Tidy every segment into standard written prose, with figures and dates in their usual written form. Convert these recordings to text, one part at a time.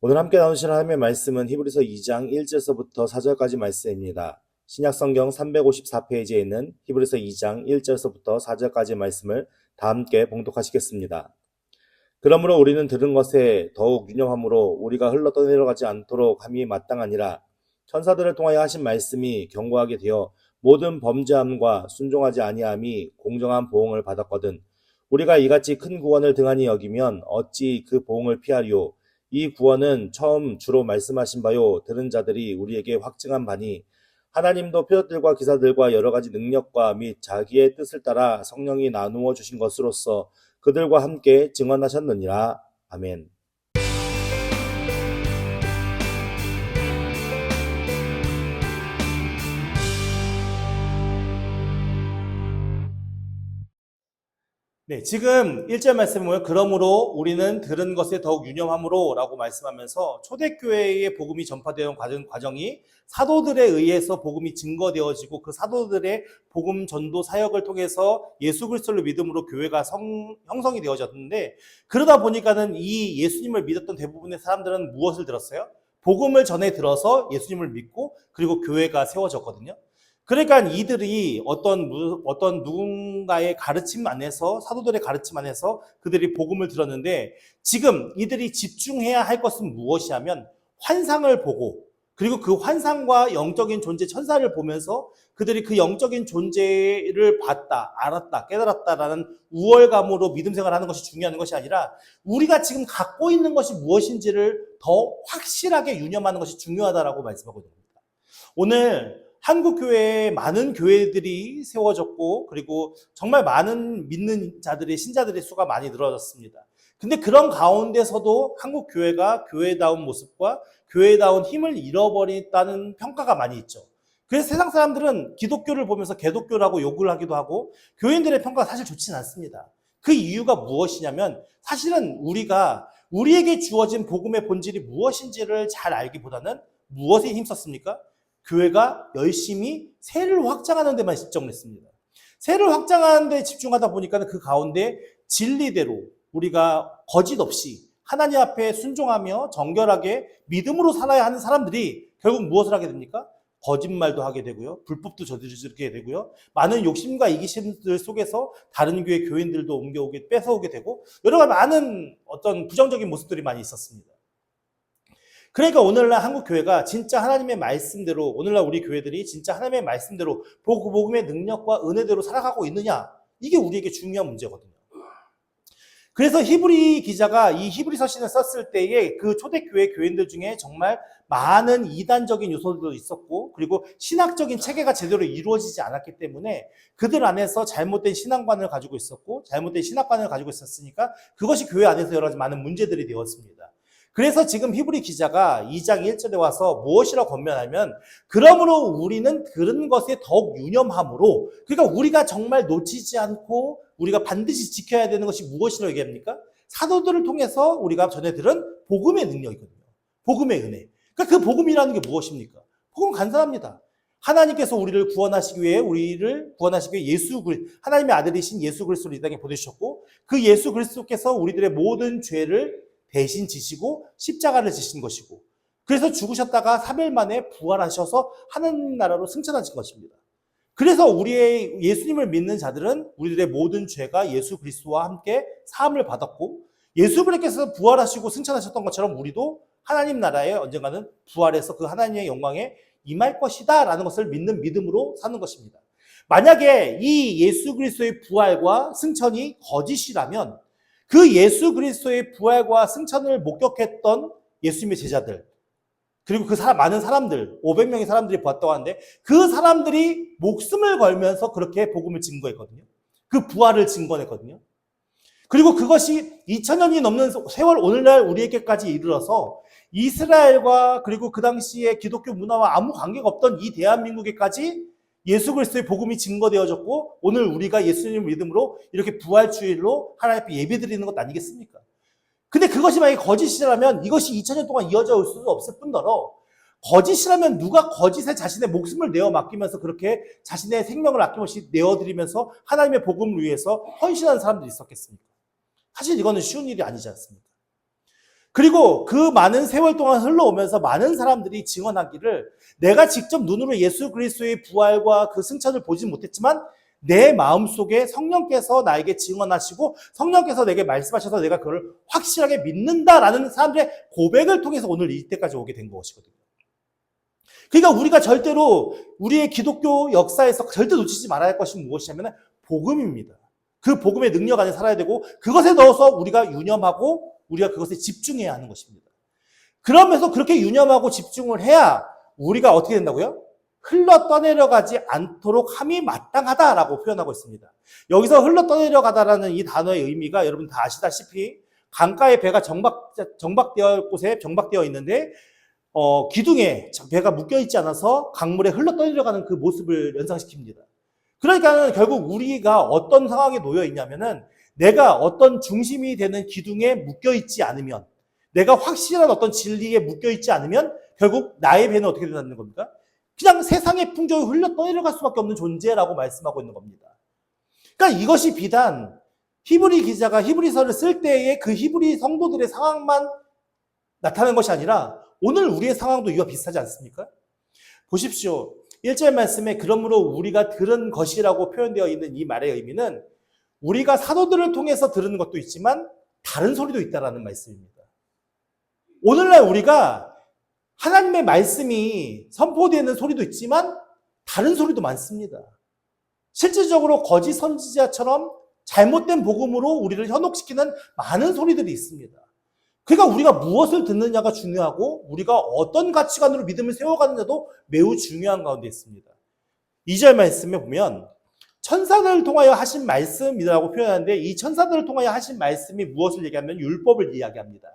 오늘 함께 나누실 하나님의 말씀은 히브리서 2장 1절서부터 4절까지 말씀입니다. 신약성경 354페이지에 있는 히브리서 2장 1절서부터 4절까지 말씀을 다 함께 봉독하시겠습니다. 그러므로 우리는 들은 것에 더욱 유념함으로 우리가 흘러 떠내려가지 않도록 함이 마땅하니라. 천사들을 통하여 하신 말씀이 견고하게 되어 모든 범죄함과 순종하지 아니함이 공정한 보응을 받았거든. 우리가 이같이 큰 구원을 등한히 여기면 어찌 그 보응을 피하리요. 이 구원은 처음 주로 말씀하신 바요 들은 자들이 우리에게 확증한 바니 하나님도 표적들과 기사들과 여러 가지 능력과 및 자기의 뜻을 따라 성령이 나누어 주신 것으로서 그들과 함께 증언하셨느니라. 아멘. 네, 지금 1절 말씀을 보면 그러므로 우리는 들은 것에 더욱 유념함으로 라고 말씀하면서 초대교회의 복음이 전파되어 온 과정이 사도들에 의해서 복음이 증거되어지고 그 사도들의 복음 전도 사역을 통해서 예수 그리스도를 믿음으로 교회가 형성이 되어졌는데, 그러다 보니까는 이 예수님을 믿었던 대부분의 사람들은 무엇을 들었어요? 복음을 전해 들어서 예수님을 믿고 그리고 교회가 세워졌거든요. 그러니까 이들이 어떤 누군가의 가르침 안에서, 사도들의 가르침 안에서 그들이 복음을 들었는데, 지금 이들이 집중해야 할 것은 무엇이냐면 환상을 보고 그리고 그 환상과 영적인 존재 천사를 보면서 그들이 그 영적인 존재를 봤다, 알았다, 깨달았다라는 우월감으로 믿음 생활을 하는 것이 중요한 것이 아니라 우리가 지금 갖고 있는 것이 무엇인지를 더 확실하게 유념하는 것이 중요하다라고 말씀하고 있습니다. 오늘 한국 교회에 많은 교회들이 세워졌고 그리고 정말 많은 믿는 자들의 신자들의 수가 많이 늘어졌습니다. 근데 그런 가운데서도 한국 교회가 교회다운 모습과 교회다운 힘을 잃어버렸다는 평가가 많이 있죠. 그래서 세상 사람들은 기독교를 보면서 개독교라고 욕을 하기도 하고 교인들의 평가가 사실 좋지는 않습니다. 그 이유가 무엇이냐면 사실은 우리에게 주어진 복음의 본질이 무엇인지를 잘 알기보다는 무엇에 힘썼습니까? 교회가 열심히 세를 확장하는 데만 집중을 했습니다. 세를 확장하는 데 집중하다 보니까 그 가운데 진리대로 우리가 거짓 없이 하나님 앞에 순종하며 정결하게 믿음으로 살아야 하는 사람들이 결국 무엇을 하게 됩니까? 거짓말도 하게 되고요. 불법도 저지르게 되고요. 많은 욕심과 이기심들 속에서 다른 교회 교인들도 뺏어오게 되고 여러 가지 많은 어떤 부정적인 모습들이 많이 있었습니다. 그러니까 오늘날 한국 교회가 진짜 하나님의 말씀대로, 오늘날 우리 교회들이 진짜 하나님의 말씀대로 복음의 능력과 은혜대로 살아가고 있느냐, 이게 우리에게 중요한 문제거든요. 그래서 히브리 기자가 이 히브리서 신을 썼을 때에 그 초대교회 교인들 중에 정말 많은 이단적인 요소들도 있었고 그리고 신학적인 체계가 제대로 이루어지지 않았기 때문에 그들 안에서 잘못된 신앙관을 가지고 있었고 잘못된 신학관을 가지고 있었으니까 그것이 교회 안에서 여러 가지 많은 문제들이 되었습니다. 그래서 지금 히브리 기자가 2장 1절에 와서 무엇이라고 권면하면 그러므로 우리는 들은 것에 더욱 유념함으로, 그러니까 우리가 정말 놓치지 않고 우리가 반드시 지켜야 되는 것이 무엇이라고 얘기합니까? 사도들을 통해서 우리가 전해 들은 복음의 능력이거든요. 복음의 은혜. 그러니까 그 복음이라는 게 무엇입니까? 복음은 간단합니다. 하나님께서 우리를 구원하시기 위해 하나님의 아들이신 예수 그리스도를 이 땅에 보내주셨고 그 예수 그리스도께서 우리들의 모든 죄를 대신 지시고 십자가를 지신 것이고 그래서 죽으셨다가 3일 만에 부활하셔서 하나님 나라로 승천하신 것입니다. 그래서 우리의 예수님을 믿는 자들은 우리들의 모든 죄가 예수 그리스도와 함께 사함을 받았고 예수 그리스도께서 부활하시고 승천하셨던 것처럼 우리도 하나님 나라에 언젠가는 부활해서 그 하나님의 영광에 임할 것이다 라는 것을 믿는 믿음으로 사는 것입니다. 만약에 이 예수 그리스도의 부활과 승천이 거짓이라면 그 예수 그리스도의 부활과 승천을 목격했던 예수님의 제자들 그리고 그 많은 사람들 500명의 사람들이 보았다고 하는데 그 사람들이 목숨을 걸면서 그렇게 복음을 증거했거든요. 그 부활을 증거했거든요. 그리고 그것이 2000년이 넘는 세월 오늘날 우리에게까지 이르러서 이스라엘과 그리고 그 당시에 기독교 문화와 아무 관계가 없던 이 대한민국에까지 예수 그리스도의 복음이 증거되어졌고 오늘 우리가 예수님을 믿음으로 이렇게 부활주일로 하나님 앞에 예배드리는 것 아니겠습니까? 근데 그것이 만약에 거짓이라면 이것이 2000년 동안 이어져 올 수도 없을 뿐더러 거짓이라면 누가 거짓에 자신의 목숨을 내어 맡기면서 그렇게 자신의 생명을 아낌없이 내어드리면서 하나님의 복음을 위해서 헌신하는 사람들이 있었겠습니까? 사실 이거는 쉬운 일이 아니지 않습니까? 그리고 그 많은 세월 동안 흘러오면서 많은 사람들이 증언하기를 내가 직접 눈으로 예수 그리스도의 부활과 그 승천을 보지 못했지만 내 마음속에 성령께서 나에게 증언하시고 성령께서 내게 말씀하셔서 내가 그걸 확실하게 믿는다라는 사람들의 고백을 통해서 오늘 이때까지 오게 된 것이거든요. 그러니까 우리가 절대로 우리의 기독교 역사에서 절대 놓치지 말아야 할 것이 무엇이냐면 복음입니다. 그 복음의 능력 안에 살아야 되고 그것에 넣어서 우리가 유념하고 우리가 그것에 집중해야 하는 것입니다. 그러면서 그렇게 유념하고 집중을 해야 우리가 어떻게 된다고요? 흘러 떠내려가지 않도록 함이 마땅하다라고 표현하고 있습니다. 여기서 흘러 떠내려가다라는 이 단어의 의미가 여러분 다 아시다시피 강가에 배가 정박되어 곳에 정박되어 있는데 기둥에 배가 묶여있지 않아서 강물에 흘러 떠내려가는 그 모습을 연상시킵니다. 그러니까 결국 우리가 어떤 상황에 놓여 있냐면은 내가 어떤 중심이 되는 기둥에 묶여있지 않으면 내가 확실한 어떤 진리에 묶여있지 않으면 결국 나의 배는 어떻게 된다는 겁니까? 그냥 세상의 풍조에 흘러 떠내려갈 수밖에 없는 존재라고 말씀하고 있는 겁니다. 그러니까 이것이 비단 히브리 기자가 히브리서를 쓸 때의 그 히브리 성도들의 상황만 나타나는 것이 아니라 오늘 우리의 상황도 이와 비슷하지 않습니까? 보십시오. 1절 말씀에 그러므로 우리가 들은 것이라고 표현되어 있는 이 말의 의미는 우리가 사도들을 통해서 들은 것도 있지만 다른 소리도 있다라는 말씀입니다. 오늘날 우리가 하나님의 말씀이 선포되는 소리도 있지만 다른 소리도 많습니다. 실질적으로 거짓 선지자처럼 잘못된 복음으로 우리를 현혹시키는 많은 소리들이 있습니다. 그러니까 우리가 무엇을 듣느냐가 중요하고 우리가 어떤 가치관으로 믿음을 세워가느냐도 매우 중요한 가운데 있습니다. 2절 말씀에 보면 천사들을 통하여 하신 말씀이라고 표현하는데 이 천사들을 통하여 하신 말씀이 무엇을 얘기하면 율법을 이야기합니다.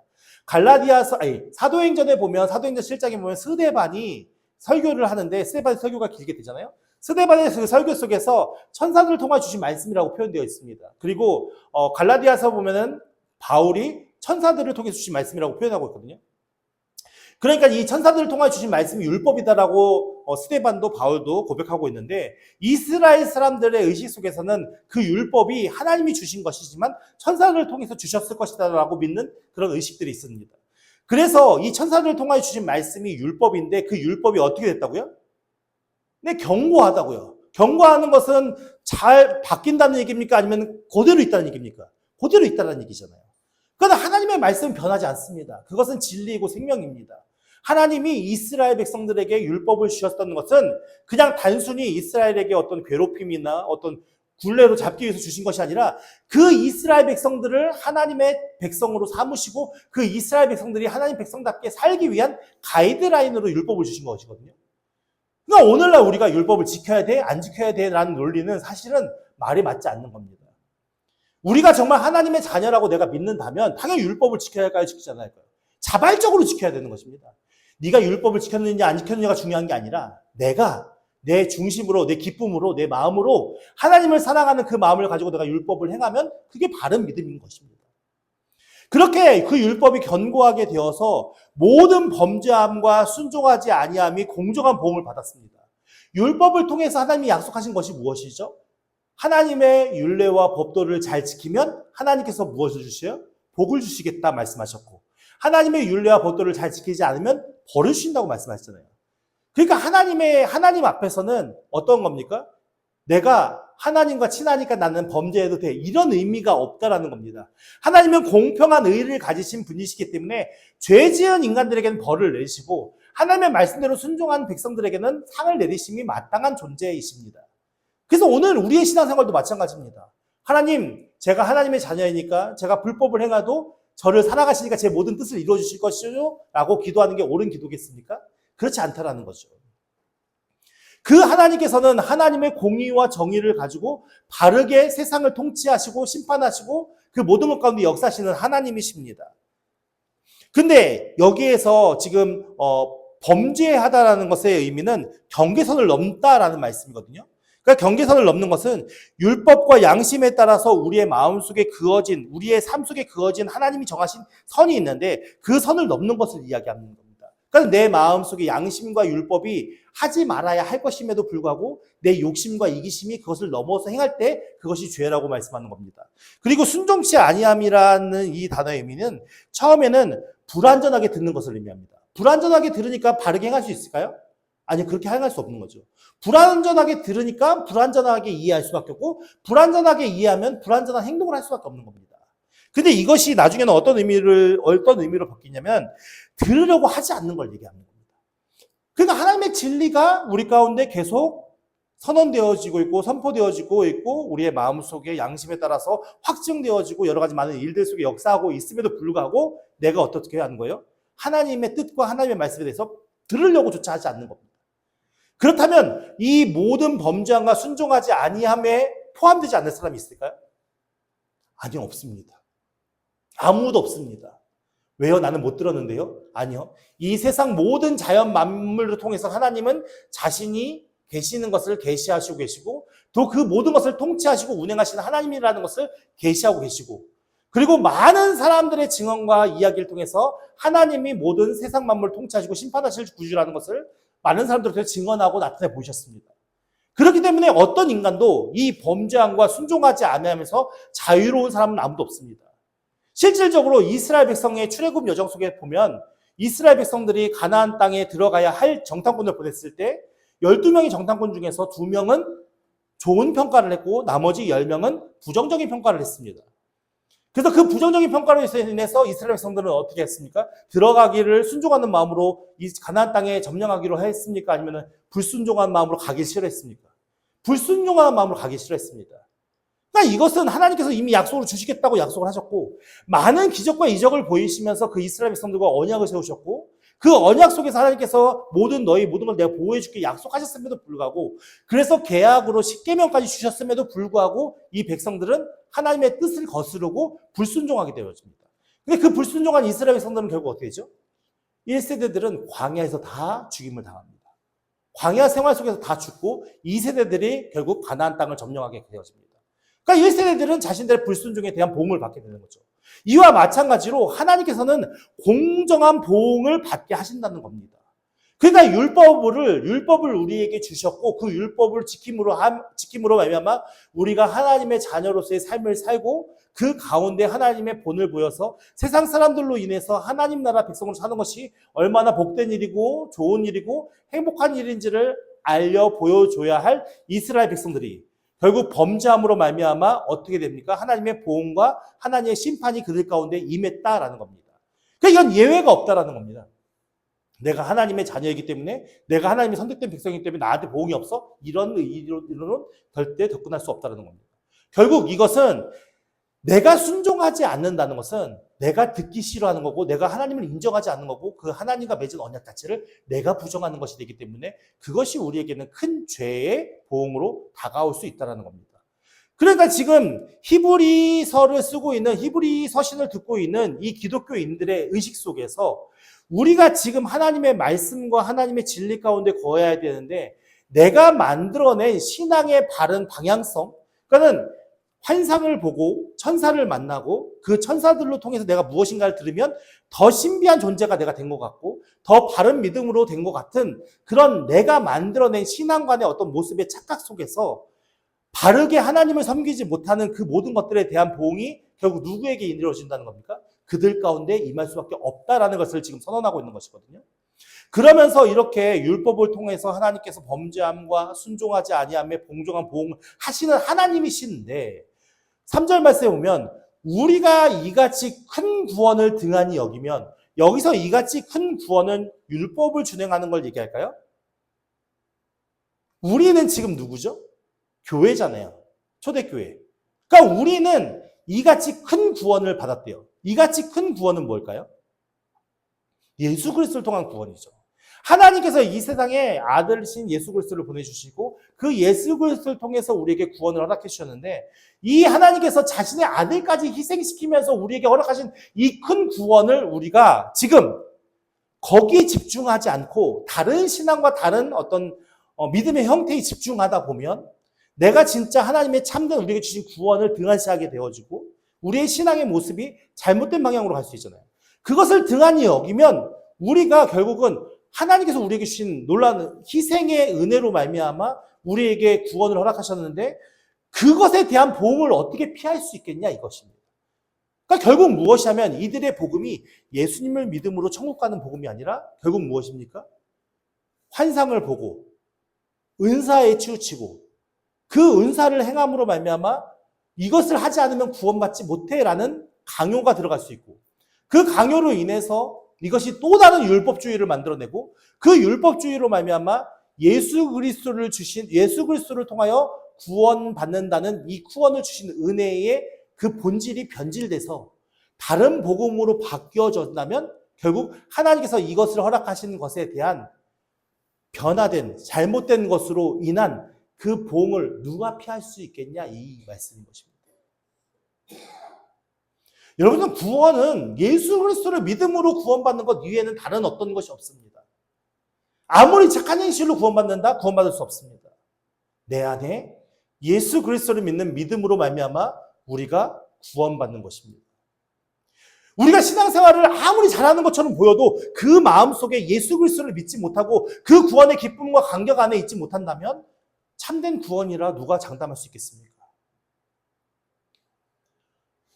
사도행전에 보면 사도행전 7장에 보면 스데반이 설교를 하는데 스데반의 설교가 길게 되잖아요. 스데반의 그 설교 속에서 천사들을 통하여 주신 말씀이라고 표현되어 있습니다. 그리고 갈라디아서 보면은 바울이 천사들을 통해 주신 말씀이라고 표현하고 있거든요. 그러니까 이 천사들을 통해 주신 말씀이 율법이다라고 스데반도 바울도 고백하고 있는데 이스라엘 사람들의 의식 속에서는 그 율법이 하나님이 주신 것이지만 천사들을 통해서 주셨을 것이다라고 믿는 그런 의식들이 있습니다. 그래서 이 천사들을 통해 주신 말씀이 율법인데 그 율법이 어떻게 됐다고요? 네, 견고하다고요. 견고하는 것은 잘 바뀐다는 얘기입니까? 아니면 그대로 있다는 얘기입니까? 그대로 있다는 얘기잖아요. 그러나 하나님의 말씀은 변하지 않습니다. 그것은 진리이고 생명입니다. 하나님이 이스라엘 백성들에게 율법을 주셨던 것은 그냥 단순히 이스라엘에게 어떤 괴롭힘이나 어떤 굴레로 잡기 위해서 주신 것이 아니라 그 이스라엘 백성들을 하나님의 백성으로 삼으시고 그 이스라엘 백성들이 하나님 백성답게 살기 위한 가이드라인으로 율법을 주신 것이거든요. 그러니까 오늘날 우리가 율법을 지켜야 돼? 안 지켜야 돼? 라는 논리는 사실은 말이 맞지 않는 겁니다. 우리가 정말 하나님의 자녀라고 내가 믿는다면 당연히 율법을 지켜야 할까요? 지키지 않아야 할까요? 자발적으로 지켜야 되는 것입니다. 네가 율법을 지켰느냐 안 지켰느냐가 중요한 게 아니라 내가 내 중심으로 내 기쁨으로 내 마음으로 하나님을 사랑하는 그 마음을 가지고 내가 율법을 행하면 그게 바른 믿음인 것입니다. 그렇게 그 율법이 견고하게 되어서 모든 범죄함과 순종하지 아니함이 공정한 보응을 받았습니다. 율법을 통해서 하나님이 약속하신 것이 무엇이죠? 하나님의 율례와 법도를 잘 지키면 하나님께서 무엇을 주셔요? 복을 주시겠다 말씀하셨고 하나님의 율례와 법도를 잘 지키지 않으면 벌을 주신다고 말씀하셨잖아요. 그러니까 하나님 앞에서는 어떤 겁니까? 내가 하나님과 친하니까 나는 범죄해도 돼. 이런 의미가 없다라는 겁니다. 하나님은 공평한 의를 가지신 분이시기 때문에 죄 지은 인간들에게는 벌을 내리시고 하나님의 말씀대로 순종한 백성들에게는 상을 내리심이 마땅한 존재이십니다. 그래서 오늘 우리의 신앙생활도 마찬가지입니다. 하나님, 제가 하나님의 자녀이니까 제가 불법을 행해도 저를 사랑하시니까 제 모든 뜻을 이루어주실 것이요 라고 기도하는 게 옳은 기도겠습니까? 그렇지 않다라는 거죠. 그 하나님께서는 하나님의 공의와 정의를 가지고 바르게 세상을 통치하시고 심판하시고 그 모든 것 가운데 역사하시는 하나님이십니다. 근데 여기에서 지금 범죄하다라는 것의 의미는 경계선을 넘다라는 말씀이거든요. 그러니까 경계선을 넘는 것은 율법과 양심에 따라서 우리의 마음속에 그어진, 우리의 삶 속에 그어진 하나님이 정하신 선이 있는데 그 선을 넘는 것을 이야기하는 겁니다. 그러니까 내 마음속에 양심과 율법이 하지 말아야 할 것임에도 불구하고 내 욕심과 이기심이 그것을 넘어서 행할 때 그것이 죄라고 말씀하는 겁니다. 그리고 순종치 아니함이라는 이 단어의 의미는 처음에는 불완전하게 듣는 것을 의미합니다. 불완전하게 들으니까 바르게 행할 수 있을까요? 아니, 그렇게 행할 수 없는 거죠. 불완전하게 들으니까 불완전하게 이해할 수밖에 없고, 불완전하게 이해하면 불완전한 행동을 할 수밖에 없는 겁니다. 근데 이것이 나중에는 어떤 의미로 바뀌냐면, 들으려고 하지 않는 걸 얘기하는 겁니다. 그러니까 하나님의 진리가 우리 가운데 계속 선언되어지고 있고, 선포되어지고 있고, 우리의 마음속에 양심에 따라서 확증되어지고, 여러 가지 많은 일들 속에 역사하고 있음에도 불구하고, 내가 어떻게 하는 거예요? 하나님의 뜻과 하나님의 말씀에 대해서 들으려고 조차 하지 않는 겁니다. 그렇다면 이 모든 범죄함과 순종하지 아니함에 포함되지 않는 사람이 있을까요? 아니요, 없습니다. 아무도 없습니다. 왜요? 나는 못 들었는데요? 아니요. 이 세상 모든 자연 만물을 통해서 하나님은 자신이 계시는 것을 계시하시고 계시고, 또 그 모든 것을 통치하시고 운행하시는 하나님이라는 것을 계시하고 계시고, 그리고 많은 사람들의 증언과 이야기를 통해서 하나님이 모든 세상 만물을 통치하시고 심판하실 구주라는 것을 많은 사람들한테 증언하고 나타내 보이셨습니다. 그렇기 때문에 어떤 인간도 이 범죄함과 순종하지 않으면서 자유로운 사람은 아무도 없습니다. 실질적으로 이스라엘 백성의 출애굽 여정 속에 보면 이스라엘 백성들이 가나안 땅에 들어가야 할 정탐꾼을 보냈을 때 12명의 정탐꾼 중에서 2명은 좋은 평가를 했고 나머지 10명은 부정적인 평가를 했습니다. 그래서 그 부정적인 평가로 인해서 이스라엘 백성들은 어떻게 했습니까? 들어가기를 순종하는 마음으로 이 가나안 땅에 점령하기로 했습니까? 아니면 불순종하는 마음으로 가기 싫어했습니까? 불순종하는 마음으로 가기 싫어했습니다. 그러니까 이것은 하나님께서 이미 약속을 주시겠다고 약속을 하셨고, 많은 기적과 이적을 보이시면서 그 이스라엘 백성들과 언약을 세우셨고, 그 언약 속에서 하나님께서 너희 모든 걸 내가 보호해줄게 약속하셨음에도 불구하고, 그래서 계약으로 십계명까지 주셨음에도 불구하고 이 백성들은 하나님의 뜻을 거스르고 불순종하게 되어집니다. 근데 그 불순종한 이스라엘 백성들은 결국 어떻게 되죠? 1세대들은 광야에서 다 죽임을 당합니다. 광야 생활 속에서 다 죽고 2세대들이 결국 가나안 땅을 점령하게 되어집니다. 그러니까 1세대들은 자신들의 불순종에 대한 보응을 받게 되는 거죠. 이와 마찬가지로 하나님께서는 공정한 보응을 받게 하신다는 겁니다. 그러니까 율법을 우리에게 주셨고, 그 율법을 지킴으로 말미암아 우리가 하나님의 자녀로서의 삶을 살고, 그 가운데 하나님의 본을 보여서 세상 사람들로 인해서 하나님 나라 백성으로 사는 것이 얼마나 복된 일이고 좋은 일이고 행복한 일인지를 알려 보여줘야 할 이스라엘 백성들이 결국 범죄함으로 말미암아 어떻게 됩니까? 하나님의 보응과 하나님의 심판이 그들 가운데 임했다라는 겁니다. 그러니까 이건 예외가 없다라는 겁니다. 내가 하나님의 자녀이기 때문에, 내가 하나님의 선택된 백성이기 때문에 나한테 보응이 없어? 이런 의의로는 절대 접근할 수 없다는 겁니다. 결국 이것은 내가 순종하지 않는다는 것은 내가 듣기 싫어하는 거고, 내가 하나님을 인정하지 않는 거고, 그 하나님과 맺은 언약 자체를 내가 부정하는 것이 되기 때문에 그것이 우리에게는 큰 죄의 보응으로 다가올 수 있다는 겁니다. 그러니까 지금 히브리서를 쓰고 있는, 히브리 서신을 듣고 있는 이 기독교인들의 의식 속에서 우리가 지금 하나님의 말씀과 하나님의 진리 가운데 거해야 되는데, 내가 만들어낸 신앙의 바른 방향성, 그러니까는 환상을 보고 천사를 만나고 그 천사들로 통해서 내가 무엇인가를 들으면 더 신비한 존재가 내가 된 것 같고 더 바른 믿음으로 된 것 같은 그런 내가 만들어낸 신앙관의 어떤 모습의 착각 속에서 바르게 하나님을 섬기지 못하는 그 모든 것들에 대한 보응이 결국 누구에게 이르러진다는 겁니까? 그들 가운데 임할 수밖에 없다라는 것을 지금 선언하고 있는 것이거든요. 그러면서 이렇게 율법을 통해서 하나님께서 범죄함과 순종하지 아니함에 공정한 보응을 하시는 하나님이신데, 3절 말씀에 보면 우리가 이같이 큰 구원을 등한히 여기면, 여기서 이같이 큰 구원은 율법을 준행하는 걸 얘기할까요? 우리는 지금 누구죠? 교회잖아요. 초대교회. 그러니까 우리는 이같이 큰 구원을 받았대요. 이같이 큰 구원은 뭘까요? 예수 그리스도를 통한 구원이죠. 하나님께서 이 세상에 아들이신 예수 그리스도를 보내주시고 그 예수 그리스도를 통해서 우리에게 구원을 허락해 주셨는데, 이 하나님께서 자신의 아들까지 희생시키면서 우리에게 허락하신 이 큰 구원을 우리가 지금 거기에 집중하지 않고 다른 신앙과 다른 어떤 믿음의 형태에 집중하다 보면 내가 진짜 하나님의 참된 우리에게 주신 구원을 등한시하게 되어지고 우리의 신앙의 모습이 잘못된 방향으로 갈 수 있잖아요. 그것을 등한히 여기면 우리가 결국은 하나님께서 우리에게 주신 놀라운 희생의 은혜로 말미암아 우리에게 구원을 허락하셨는데, 그것에 대한 보응을 어떻게 피할 수 있겠냐 이것입니다. 그러니까 결국 무엇이 하면 이들의 복음이 예수님을 믿음으로 천국 가는 복음이 아니라 결국 무엇입니까? 환상을 보고 은사에 치우치고 그 은사를 행함으로 말미암아 이것을 하지 않으면 구원받지 못해라는 강요가 들어갈 수 있고 그 강요로 인해서 이것이 또 다른 율법주의를 만들어내고 그 율법주의로 말미암아 예수 그리스도를 통하여 구원받는다는 이 구원을 주신 은혜의 그 본질이 변질돼서 다른 복음으로 바뀌어졌다면 결국 하나님께서 이것을 허락하신 것에 대한 변화된 잘못된 것으로 인한 그 보응을 누가 피할 수 있겠냐 이 말씀인 것입니다. 여러분은 구원은 예수 그리스도를 믿음으로 구원받는 것 이외에는 다른 어떤 것이 없습니다. 아무리 착한 행실로 구원받는다? 구원받을 수 없습니다. 내 안에 예수 그리스도를 믿는 믿음으로 말미암아 우리가 구원받는 것입니다. 우리가 신앙생활을 아무리 잘하는 것처럼 보여도 그 마음속에 예수 그리스도를 믿지 못하고 그 구원의 기쁨과 감격 안에 있지 못한다면 참된 구원이라 누가 장담할 수 있겠습니까?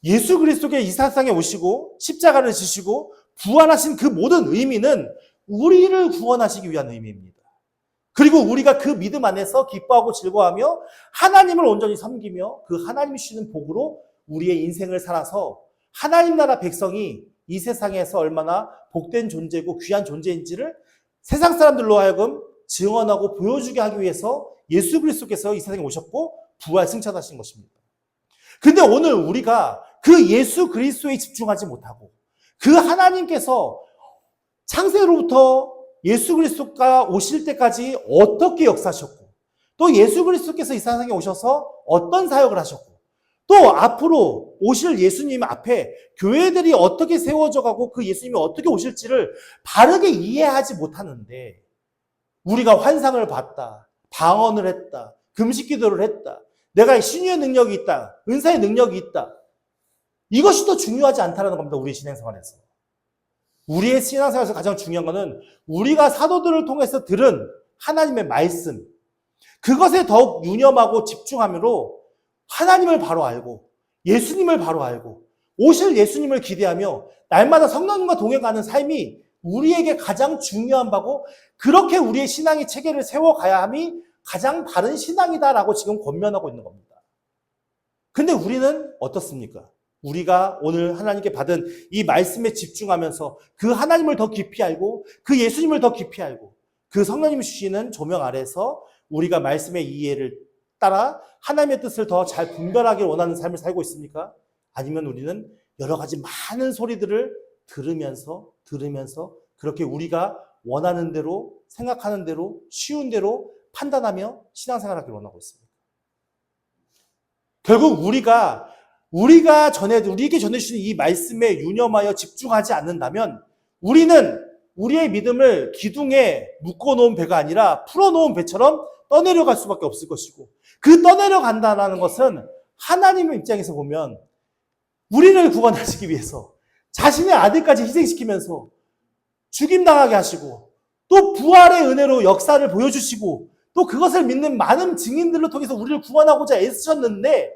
예수 그리스도께 이 세상에 오시고 십자가를 지시고 부활하신 그 모든 의미는 우리를 구원하시기 위한 의미입니다. 그리고 우리가 그 믿음 안에서 기뻐하고 즐거워하며 하나님을 온전히 섬기며 그 하나님이 주시는 복으로 우리의 인생을 살아서 하나님 나라 백성이 이 세상에서 얼마나 복된 존재고 귀한 존재인지를 세상 사람들로 하여금 증언하고 보여주게 하기 위해서 예수 그리스도께서 이 세상에 오셨고 부활 승천하신 것입니다. 근데 오늘 우리가 그 예수 그리스도에 집중하지 못하고 그 하나님께서 창세로부터 예수 그리스도가 오실 때까지 어떻게 역사하셨고 또 예수 그리스도께서 이 세상에 오셔서 어떤 사역을 하셨고 또 앞으로 오실 예수님 앞에 교회들이 어떻게 세워져 가고 그 예수님이 어떻게 오실지를 바르게 이해하지 못하는데 우리가 환상을 봤다, 방언을 했다, 금식 기도를 했다, 내가 신유의 능력이 있다, 은사의 능력이 있다. 이것이 더 중요하지 않다는 겁니다. 우리의 신앙생활에서. 우리의 신앙생활에서 가장 중요한 것은 우리가 사도들을 통해서 들은 하나님의 말씀, 그것에 더욱 유념하고 집중함으로 하나님을 바로 알고 예수님을 바로 알고 오실 예수님을 기대하며 날마다 성령님과 동행하는 삶이 우리에게 가장 중요한 바고 그렇게 우리의 신앙의 체계를 세워가야 함이 가장 바른 신앙이다라고 지금 권면하고 있는 겁니다. 근데 우리는 어떻습니까? 우리가 오늘 하나님께 받은 이 말씀에 집중하면서 그 하나님을 더 깊이 알고 그 예수님을 더 깊이 알고 그 성령님이 주시는 조명 아래서 우리가 말씀의 이해를 따라 하나님의 뜻을 더 잘 분별하길 원하는 삶을 살고 있습니까? 아니면 우리는 여러 가지 많은 소리들을 들으면서 그렇게 우리가 원하는 대로 생각하는 대로 쉬운 대로 판단하며 신앙생활하길 원하고 있습니다. 결국 우리에게 전해주신 이 말씀에 유념하여 집중하지 않는다면 우리는 우리의 믿음을 기둥에 묶어놓은 배가 아니라 풀어놓은 배처럼 떠내려갈 수밖에 없을 것이고 그 떠내려간다는 것은 하나님의 입장에서 보면 우리를 구원하시기 위해서 자신의 아들까지 희생시키면서 죽임당하게 하시고 또 부활의 은혜로 역사를 보여주시고 또 그것을 믿는 많은 증인들을 통해서 우리를 구원하고자 애쓰셨는데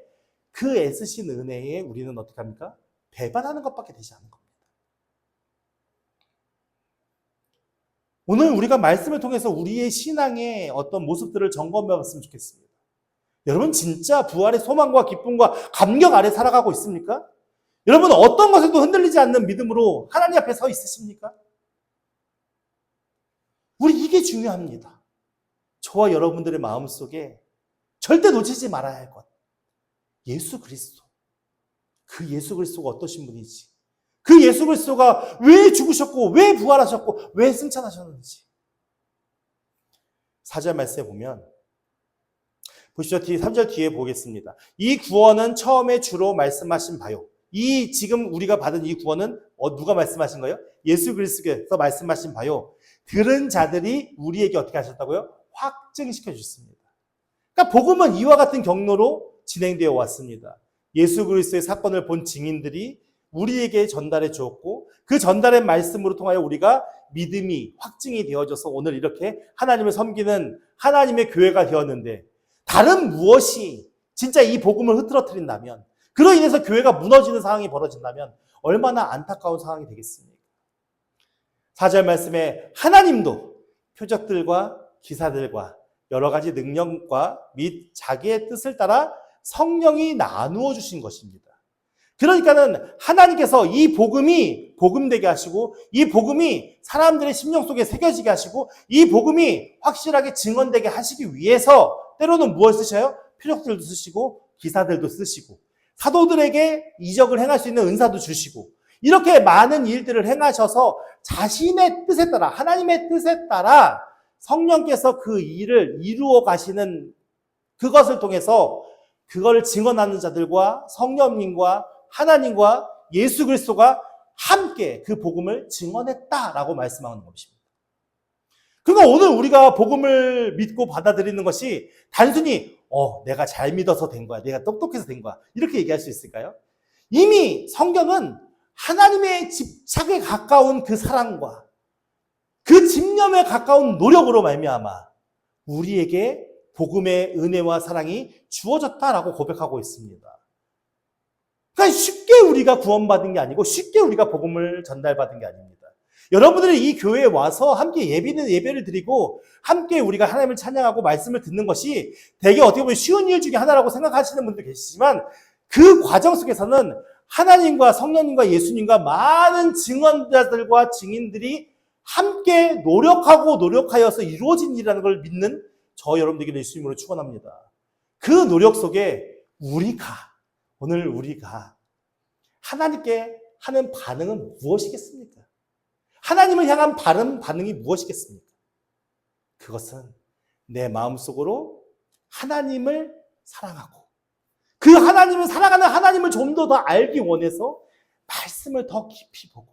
그 애쓰신 은혜에 우리는 어떻게 합니까? 배반하는 것밖에 되지 않는 겁니다. 오늘 우리가 말씀을 통해서 우리의 신앙의 어떤 모습들을 점검해 봤으면 좋겠습니다. 여러분 진짜 부활의 소망과 기쁨과 감격 아래 살아가고 있습니까? 여러분 어떤 것에도 흔들리지 않는 믿음으로 하나님 앞에 서 있으십니까? 우리 이게 중요합니다. 저와 여러분들의 마음속에 절대 놓치지 말아야 할 것. 예수 그리스도. 그 예수 그리스도가 어떠신 분인지. 그 예수 그리스도가 왜 죽으셨고 왜 부활하셨고 왜 승천하셨는지. 4절 말씀에 보면 보시죠. 3절 뒤에 보겠습니다. 이 구원은 처음에 주로 말씀하신 바요. 이 지금 우리가 받은 이 구원은 누가 말씀하신 거예요? 예수 그리스도께서 말씀하신 바요. 들은 자들이 우리에게 어떻게 하셨다고요? 확증시켜 주셨습니다. 그러니까 복음은 이와 같은 경로로 진행되어 왔습니다. 예수 그리스도의 사건을 본 증인들이 우리에게 전달해 주었고 그 전달의 말씀으로 통하여 우리가 믿음이 확증이 되어져서 오늘 이렇게 하나님을 섬기는 하나님의 교회가 되었는데 다른 무엇이 진짜 이 복음을 흐트러뜨린다면 그로 인해서 교회가 무너지는 상황이 벌어진다면 얼마나 안타까운 상황이 되겠습니까? 4절 말씀에 하나님도 표적들과 기사들과 여러 가지 능력과 및 자기의 뜻을 따라 성령이 나누어 주신 것입니다. 그러니까는 하나님께서 이 복음이 복음되게 하시고 이 복음이 사람들의 심령 속에 새겨지게 하시고 이 복음이 확실하게 증언되게 하시기 위해서 때로는 무엇을 쓰셔요? 표적들도 쓰시고 기사들도 쓰시고 사도들에게 이적을 행할 수 있는 은사도 주시고 이렇게 많은 일들을 행하셔서 자신의 뜻에 따라 하나님의 뜻에 따라 성령께서 그 일을 이루어 가시는 그것을 통해서 그걸 증언하는 자들과 성령님과 하나님과 예수 그리스도가 함께 그 복음을 증언했다라고 말씀하는 것입니다. 그러니까 오늘 우리가 복음을 믿고 받아들이는 것이 단순히 내가 잘 믿어서 된 거야, 내가 똑똑해서 된 거야 이렇게 얘기할 수 있을까요? 이미 성경은 하나님의 집착에 가까운 그 사랑과 그 집념에 가까운 노력으로 말미암아 우리에게 복음의 은혜와 사랑이 주어졌다라고 고백하고 있습니다. 그러니까 쉽게 우리가 구원받은 게 아니고 쉽게 우리가 복음을 전달받은 게 아닙니다. 여러분들이 이 교회에 와서 함께 예배를 드리고 함께 우리가 하나님을 찬양하고 말씀을 듣는 것이 되게 어떻게 보면 쉬운 일 중에 하나라고 생각하시는 분도 계시지만 그 과정 속에서는 하나님과 성령님과 예수님과 많은 증언자들과 증인들이 함께 노력하여서 이루어진 일이라는 걸 믿는 저 여러분들에게 예수님으로 축원합니다. 그 노력 속에 오늘 우리가 하나님께 하는 반응은 무엇이겠습니까? 하나님을 향한 반응이 무엇이겠습니까? 그것은 내 마음속으로 하나님을 사랑하고 그 하나님을 사랑하는 하나님을 좀 더 알기 원해서 말씀을 더 깊이 보고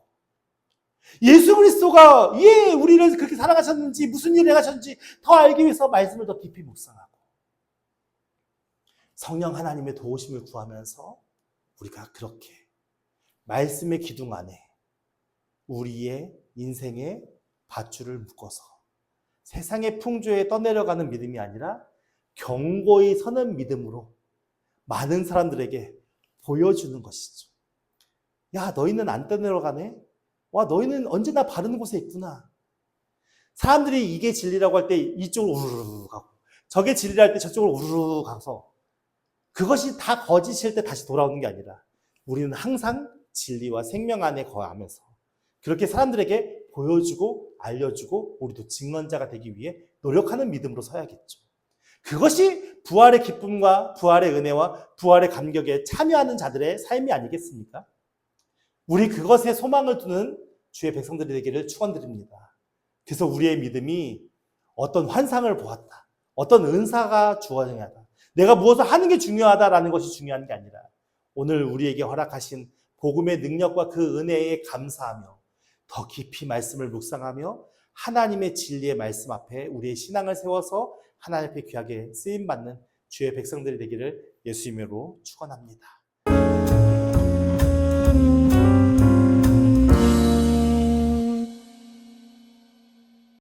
예수 그리스도가 우리를 그렇게 사랑하셨는지 무슨 일을 행하셨는지 더 알기 위해서 말씀을 더 깊이 묵상하고 성령 하나님의 도우심을 구하면서 우리가 그렇게 말씀의 기둥 안에 우리의 인생의 밧줄을 묶어서 세상의 풍조에 떠내려가는 믿음이 아니라 견고히 서는 믿음으로 많은 사람들에게 보여주는 것이죠. 야, 너희는 안 떠내려가네? 와, 너희는 언제나 바른 곳에 있구나. 사람들이 이게 진리라고 할 때 이쪽으로 우르르 가고 저게 진리라 할 때 저쪽으로 우르르 가서 그것이 다 거짓일 때 다시 돌아오는 게 아니라 우리는 항상 진리와 생명 안에 거하면서 그렇게 사람들에게 보여주고 알려주고 우리도 증언자가 되기 위해 노력하는 믿음으로 서야겠죠. 그것이 부활의 기쁨과 부활의 은혜와 부활의 감격에 참여하는 자들의 삶이 아니겠습니까? 우리 그것에 소망을 두는 주의 백성들이 되기를 축원드립니다. 그래서 우리의 믿음이 어떤 환상을 보았다, 어떤 은사가 주어져야 하다, 내가 무엇을 하는 게 중요하다라는 것이 중요한 게 아니라 오늘 우리에게 허락하신 복음의 능력과 그 은혜에 감사하며 더 깊이 말씀을 묵상하며 하나님의 진리의 말씀 앞에 우리의 신앙을 세워서 하나님 앞에 귀하게 쓰임받는 주의 백성들이 되기를 예수 이름으로 축원합니다.